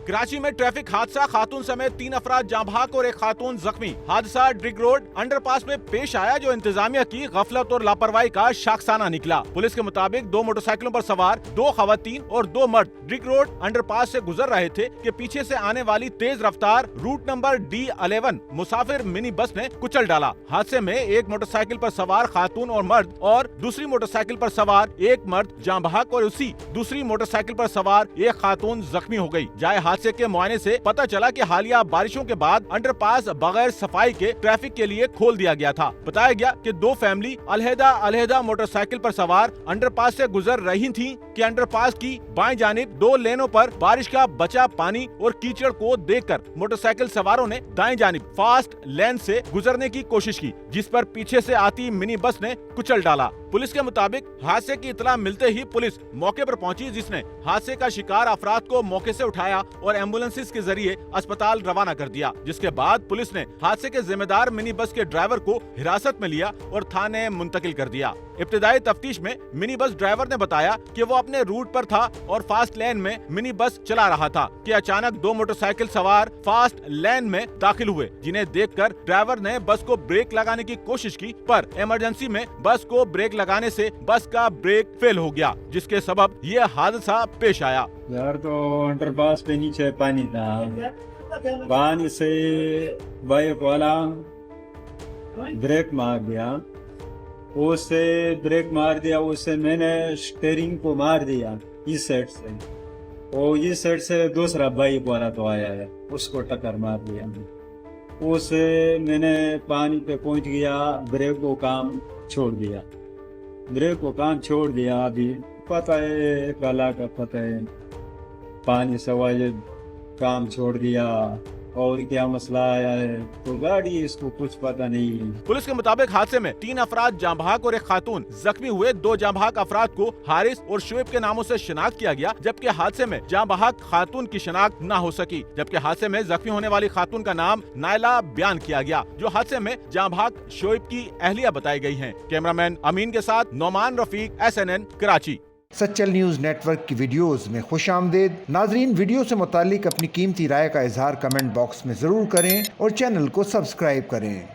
कराची में ट्रैफिक हादसा, खातून समेत 3 अफराद जाँ बहक और एक खातून जख्मी। हादसा ड्रिग रोड अंडरपास में पेश आया जो इंतजामिया की गफलत और लापरवाही का शाखसाना निकला। पुलिस के मुताबिक 2 मोटरसाइकिलों पर सवार 2 खवातीन और 2 मर्द ड्रिग रोड अंडरपास से गुजर रहे थे कि पीछे से आने वाली तेज रफ्तार रूट नंबर D11 मुसाफिर मिनी बस ने कुचल डाला। हादसे में एक मोटरसाइकिल पर सवार खातून और मर्द और दूसरी मोटरसाइकिल पर सवार एक मर्द जाँ बहक और उसी दूसरी मोटरसाइकिल पर सवार एक खातून जख्मी हो गई। जाए हादसे के मुआयने से पता चला कि हालिया बारिशों के बाद अंडरपास बगैर सफाई के ट्रैफिक के लिए खोल दिया गया था। बताया गया कि 2 फैमिली अलहदा मोटरसाइकिल पर सवार अंडरपास से गुजर रही थीं कि अंडरपास की बाएं जानिब 2 लेनों पर बारिश का बचा पानी और कीचड़ को देखकर मोटरसाइकिल सवारों ने दाएं जानिब फास्ट लेन से गुजरने की कोशिश की, जिस पर पीछे से आती मिनी बस ने कुचल डाला। पुलिस के मुताबिक हादसे की इतला मिलते ही पुलिस मौके पर पहुंची, जिसने हादसे का शिकार अफराद को मौके से उठाया और एम्बुलेंस के जरिए अस्पताल रवाना कर दिया, जिसके बाद पुलिस ने हादसे के जिम्मेदार मिनी बस के ड्राइवर को हिरासत में लिया और थाने मुंतकिल कर दिया। इब्तिदाई तफ्तीश में मिनी बस ड्राइवर ने बताया कि वो अपने रूट पर था और फास्ट लेन में मिनी बस चला रहा था कि अचानक 2 मोटरसाइकिल सवार फास्ट लेन में दाखिल हुए, जिन्हें देखकर ड्राइवर ने बस को ब्रेक लगाने की कोशिश की, पर इमरजेंसी में बस को ब्रेक लगाने से बस का ब्रेक फेल हो गया, जिसके सबब ये हादसा पेश आया। यार तो अंडरपास पे नीचे पानी था, पानी से बाइक वाला ब्रेक मार दिया, उससे ब्रेक मार दिया, उससे मैंने स्टीयरिंग को मार दिया इस साइड से, और इस साइड से दूसरा बाइक वाला तो आया है, उसको टक्कर मार दिया। उससे मैंने पानी पे पहुंच गया, ब्रेक को काम छोड़ दिया, अभी पता है काला का पता है, पानी सवाल काम छोड़ दिया और क्या मसला आया है तो गाड़ी इसको कुछ पता नहीं। पुलिस के मुताबिक हादसे में 3 अफराद जाँ बहक और एक खातून जख्मी हुए। 2 जाँ बहक अफराद को हारिस और शुएब के नामों से शिनाख्त किया गया, जबकि हादसे में जाँ बहक खातून की शिनाख्त न हो सकी, जबकि हादसे में जख्मी होने वाली खातून का नाम नायला बयान किया गया, जो हादसे में जाँ बहक शुएब की अहलिया बताई गई है। कैमरामैन अमीन के साथ Nauman Rafiq, SNN Karachi. Sachal news network की वीडियोस में खुशामदीद। नाजरीन, वीडियो से मुतालिक अपनी कीमती राय का इजहार कमेंट बॉक्स में ज़रूर करें और चैनल को सब्सक्राइब करें।